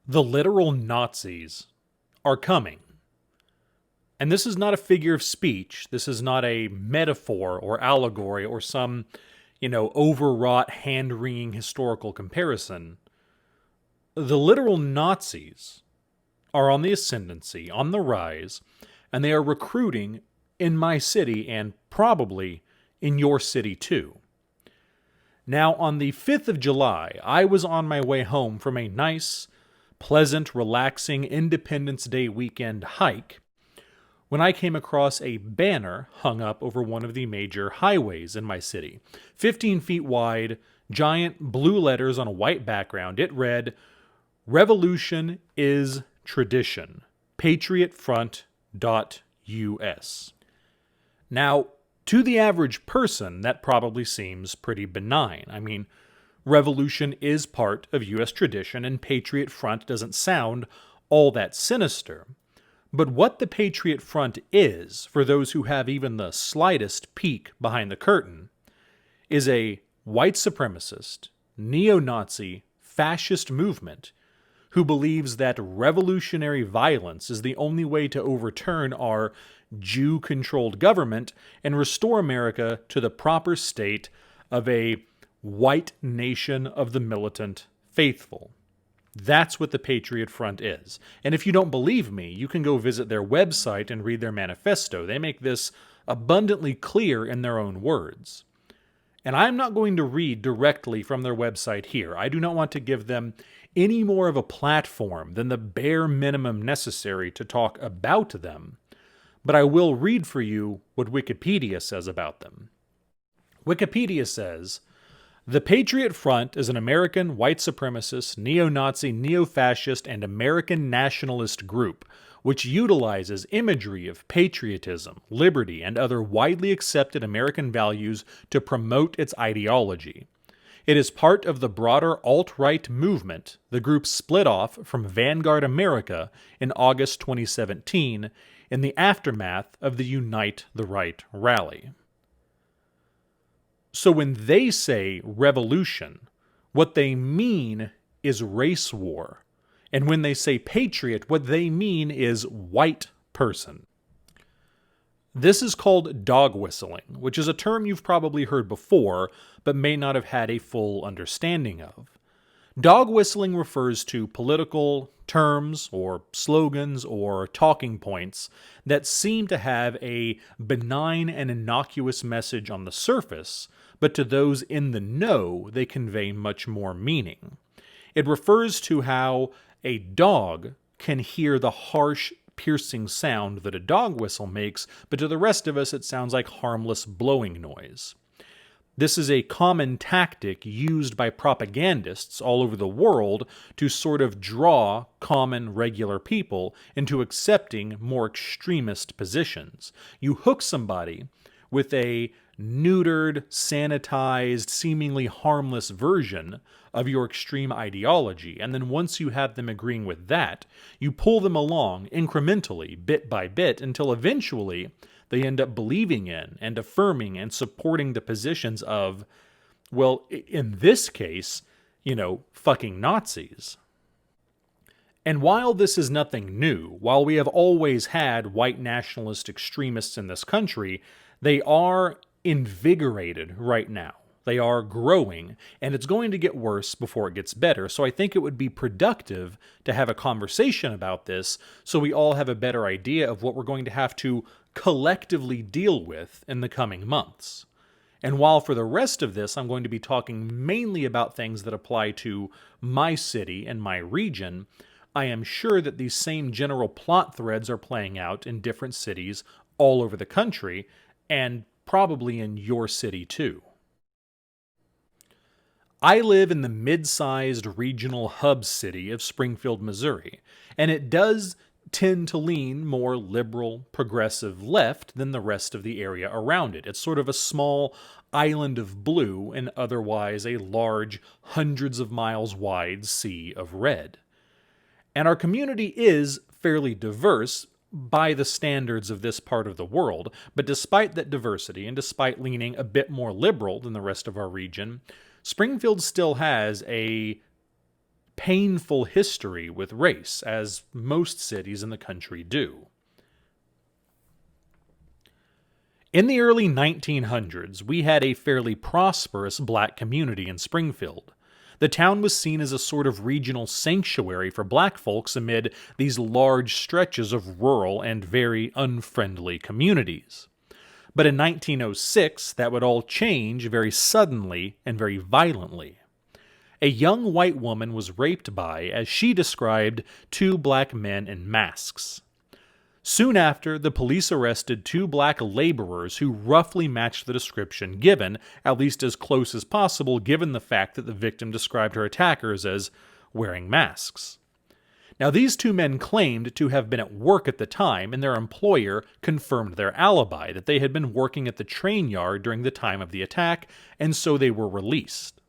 The literal Nazis are coming. And this is not a figure of speech. This is not a metaphor or allegory or some, overwrought, hand-wringing historical comparison. The literal Nazis are on the ascendancy, on the rise, and they are recruiting in my city and probably in your city too. Now, on the 5th of July, I was on my way home from a nice, pleasant, relaxing Independence Day weekend hike when I came across a banner hung up over one of the major highways in my city. 15 feet wide, giant blue letters on a white background. It read, "Revolution is tradition. patriotfront.us." Now, to the average person, that probably seems pretty benign. I mean, revolution is part of U.S. tradition, and Patriot Front doesn't sound all that sinister. But what the Patriot Front is, for those who have even the slightest peek behind the curtain, is a white supremacist, neo-Nazi, fascist movement who believes that revolutionary violence is the only way to overturn our Jew-controlled government and restore America to the proper state of a white nation of the militant faithful. That's what the Patriot Front is. And if you don't believe me, you can go visit their website and read their manifesto. They make this abundantly clear in their own words. And I'm not going to read directly from their website here. I do not want to give them any more of a platform than the bare minimum necessary to talk about them. But I will read for you what Wikipedia says about them. Wikipedia says, "The Patriot Front is an American white supremacist, neo-Nazi, neo-fascist, and American nationalist group which utilizes imagery of patriotism, liberty, and other widely accepted American values to promote its ideology. It is part of the broader alt-right movement. The group split off from Vanguard America in August 2017 in the aftermath of the Unite the Right rally." So when they say revolution, what they mean is race war. And when they say patriot, what they mean is white person. This is called dog whistling, which is a term you've probably heard before, but may not have had a full understanding of. Dog whistling refers to political terms or slogans or talking points that seem to have a benign and innocuous message on the surface, but to those in the know, they convey much more meaning. It refers to how a dog can hear the harsh, piercing sound that a dog whistle makes, but to the rest of us it sounds like harmless blowing noise. This is a common tactic used by propagandists all over the world to sort of draw common, regular people into accepting more extremist positions. You hook somebody with a neutered, sanitized, seemingly harmless version of your extreme ideology, and then once you have them agreeing with that, you pull them along incrementally, bit by bit, until eventually they end up believing in and affirming and supporting the positions of, well, in this case, fucking Nazis. And while this is nothing new, while we have always had white nationalist extremists in this country, they are invigorated right now. They are growing, and it's going to get worse before it gets better. So I think it would be productive to have a conversation about this so we all have a better idea of what we're going to have to collectively deal with in the coming months. And while for the rest of this, I'm going to be talking mainly about things that apply to my city and my region, I am sure that these same general plot threads are playing out in different cities all over the country, and probably in your city too. I live in the mid-sized regional hub city of Springfield, Missouri, and it does tend to lean more liberal, progressive left than the rest of the area around it. It's sort of a small island of blue and otherwise a large, hundreds of miles wide sea of red. And our community is fairly diverse by the standards of this part of the world, but despite that diversity and despite leaning a bit more liberal than the rest of our region, Springfield still has a painful history with race, as most cities in the country do. In the early 1900s, we had a fairly prosperous black community in Springfield. The town was seen as a sort of regional sanctuary for black folks amid these large stretches of rural and very unfriendly communities. But in 1906, that would all change very suddenly and very violently. A young white woman was raped by, as she described, two black men in masks. Soon after, the police arrested two black laborers who roughly matched the description given, at least as close as possible given the fact that the victim described her attackers as wearing masks. Now, these two men claimed to have been at work at the time, and their employer confirmed their alibi, that they had been working at the train yard during the time of the attack, and so they were released.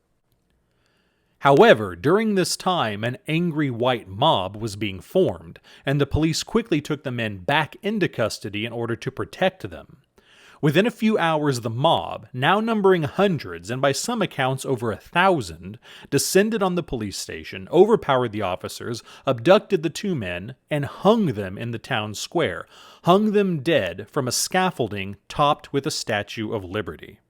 However, during this time, an angry white mob was being formed, and the police quickly took the men back into custody in order to protect them. Within a few hours, the mob, now numbering hundreds and by some accounts over 1,000, descended on the police station, overpowered the officers, abducted the two men, and hung them in the town square, hung them dead from a scaffolding topped with a Statue of Liberty.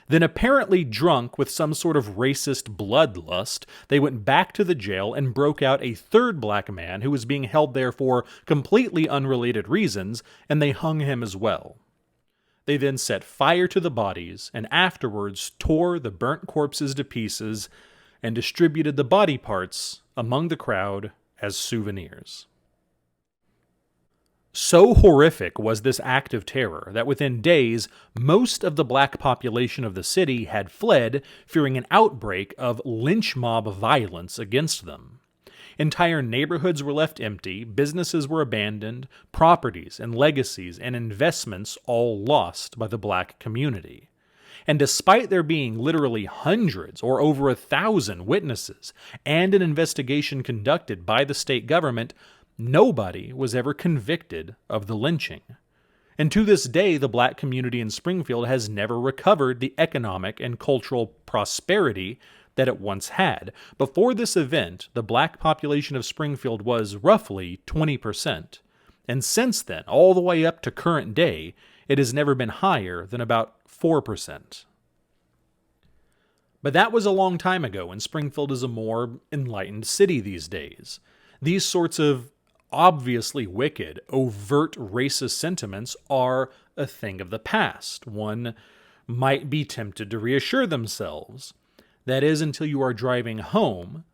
Then, apparently drunk with some sort of racist bloodlust, they went back to the jail and broke out a third black man who was being held there for completely unrelated reasons, and they hung him as well. They then set fire to the bodies, and afterwards tore the burnt corpses to pieces and distributed the body parts among the crowd as souvenirs. So horrific was this act of terror that within days, most of the black population of the city had fled, fearing an outbreak of lynch mob violence against them. Entire neighborhoods were left empty, businesses were abandoned, properties and legacies and investments all lost by the black community. And despite there being literally hundreds or over 1,000 witnesses and an investigation conducted by the state government, nobody was ever convicted of the lynching. And to this day, the black community in Springfield has never recovered the economic and cultural prosperity that it once had. Before this event, the black population of Springfield was roughly 20%. And since then, all the way up to current day, it has never been higher than about 4%. But that was a long time ago, and Springfield is a more enlightened city these days. These sorts of obviously wicked, overt racist sentiments are a thing of the past. One might be tempted to reassure themselves. That is, until you are driving home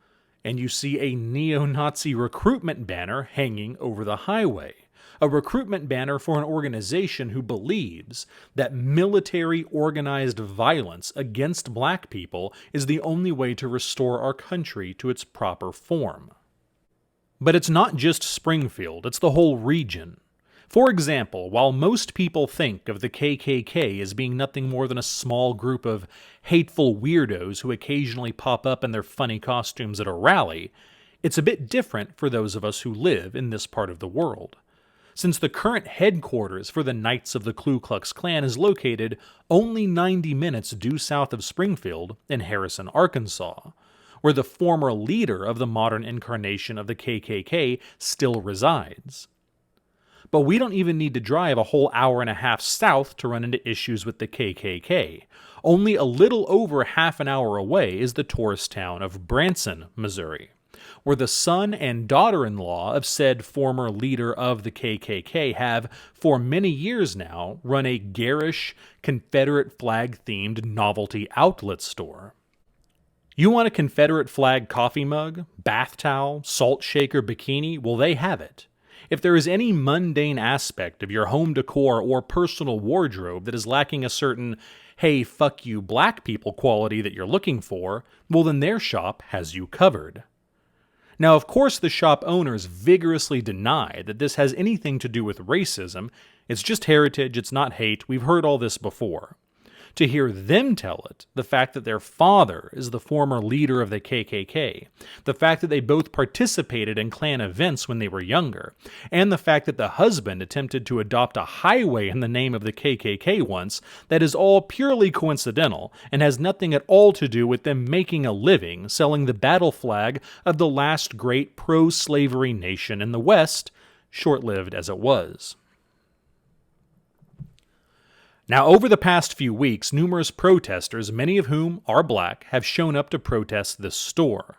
and you see a neo-Nazi recruitment banner hanging over the highway. A recruitment banner for an organization who believes that military organized violence against black people is the only way to restore our country to its proper form. But it's not just Springfield, it's the whole region. For example, while most people think of the KKK as being nothing more than a small group of hateful weirdos who occasionally pop up in their funny costumes at a rally, it's a bit different for those of us who live in this part of the world. Since the current headquarters for the Knights of the Ku Klux Klan is located only 90 minutes due south of Springfield in Harrison, Arkansas, where the former leader of the modern incarnation of the KKK still resides. But we don't even need to drive a whole hour and a half south to run into issues with the KKK. Only a little over half an hour away is the tourist town of Branson, Missouri, where the son and daughter-in-law of said former leader of the KKK have, for many years now, run a garish, Confederate flag-themed novelty outlet store. You want a Confederate flag coffee mug, bath towel, salt shaker, bikini? Well, they have it. If there is any mundane aspect of your home decor or personal wardrobe that is lacking a certain, hey, fuck you black people quality that you're looking for, well then their shop has you covered. Now, of course, the shop owners vigorously deny that this has anything to do with racism. It's just heritage, it's not hate, we've heard all this before. To hear them tell it, the fact that their father is the former leader of the KKK, the fact that they both participated in Klan events when they were younger, and the fact that the husband attempted to adopt a highway in the name of the KKK once, that is all purely coincidental and has nothing at all to do with them making a living selling the battle flag of the last great pro-slavery nation in the West, short-lived as it was. Now, over the past few weeks, numerous protesters, many of whom are black, have shown up to protest this store.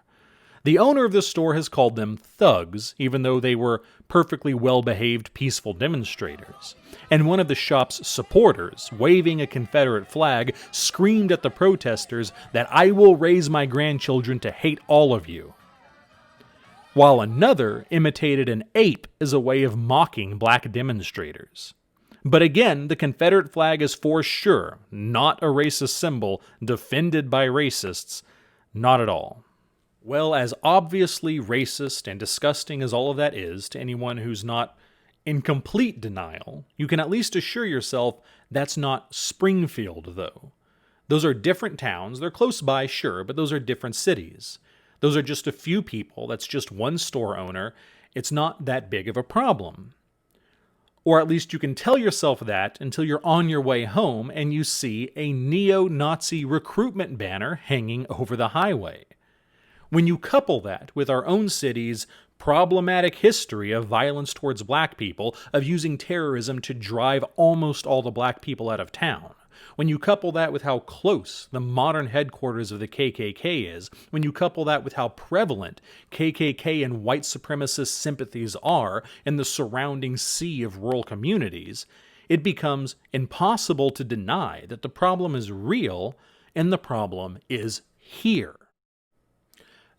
The owner of this store has called them thugs, even though they were perfectly well-behaved, peaceful demonstrators. And one of the shop's supporters, waving a Confederate flag, screamed at the protesters that "I will raise my grandchildren to hate all of you," while another imitated an ape as a way of mocking black demonstrators. But again, the Confederate flag is for sure not a racist symbol defended by racists. Not at all. Well, as obviously racist and disgusting as all of that is to anyone who's not in complete denial, you can at least assure yourself that's not Springfield, though. Those are different towns. They're close by, sure, but those are different cities. Those are just a few people. That's just one store owner. It's not that big of a problem. Or at least you can tell yourself that until you're on your way home and you see a neo-Nazi recruitment banner hanging over the highway. When you couple that with our own city's problematic history of violence towards black people, of using terrorism to drive almost all the black people out of town, when you couple that with how close the modern headquarters of the KKK is, when you couple that with how prevalent KKK and white supremacist sympathies are in the surrounding sea of rural communities, it becomes impossible to deny that the problem is real and the problem is here.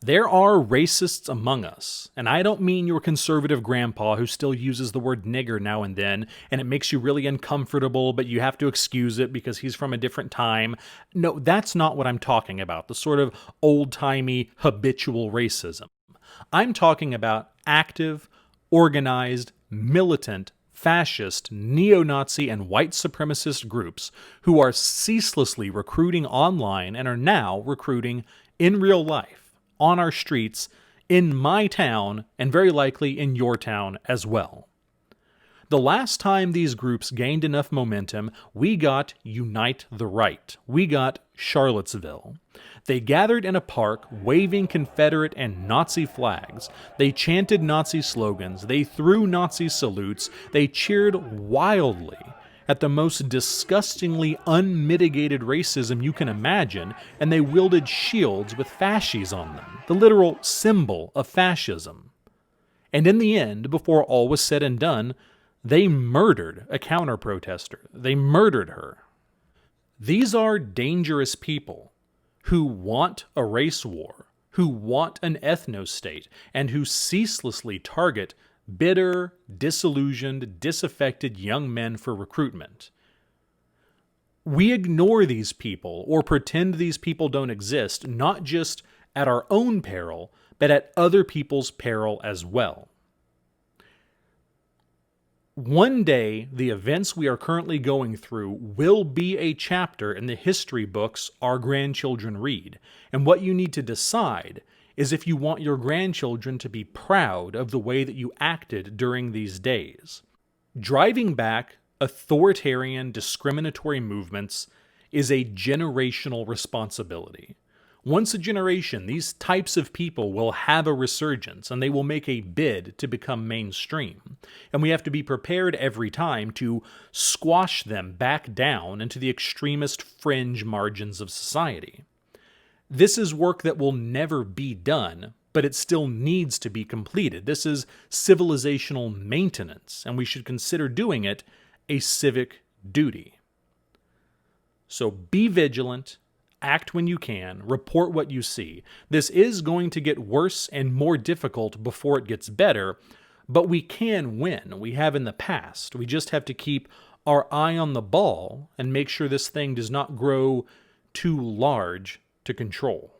There are racists among us, and I don't mean your conservative grandpa who still uses the word nigger now and then, and it makes you really uncomfortable, but you have to excuse it because he's from a different time. No, that's not what I'm talking about, the sort of old-timey, habitual racism. I'm talking about active, organized, militant, fascist, neo-Nazi, and white supremacist groups who are ceaselessly recruiting online and are now recruiting in real life, on our streets, in my town, and very likely in your town as well. The last time these groups gained enough momentum, we got Unite the Right. We got Charlottesville. They gathered in a park waving Confederate and Nazi flags. They chanted Nazi slogans. They threw Nazi salutes. They cheered wildly at the most disgustingly unmitigated racism you can imagine, and they wielded shields with fasces on them, the literal symbol of fascism. And in the end, before all was said and done, they murdered a counter-protester. They murdered her. These are dangerous people who want a race war, who want an ethno-state, and who ceaselessly target bitter, disillusioned, disaffected young men for recruitment. We ignore these people or pretend these people don't exist, not just at our own peril, but at other people's peril as well. One day, the events we are currently going through will be a chapter in the history books our grandchildren read, and what you need to decide is if you want your grandchildren to be proud of the way that you acted during these days. Driving back authoritarian, discriminatory movements is a generational responsibility. Once a generation, these types of people will have a resurgence, and they will make a bid to become mainstream. And we have to be prepared every time to squash them back down into the extremist fringe margins of society. This is work that will never be done, but it still needs to be completed. This is civilizational maintenance, and we should consider doing it a civic duty. So be vigilant, act when you can, report what you see. This is going to get worse and more difficult before it gets better, but we can win. We have in the past. We just have to keep our eye on the ball and make sure this thing does not grow too large to control.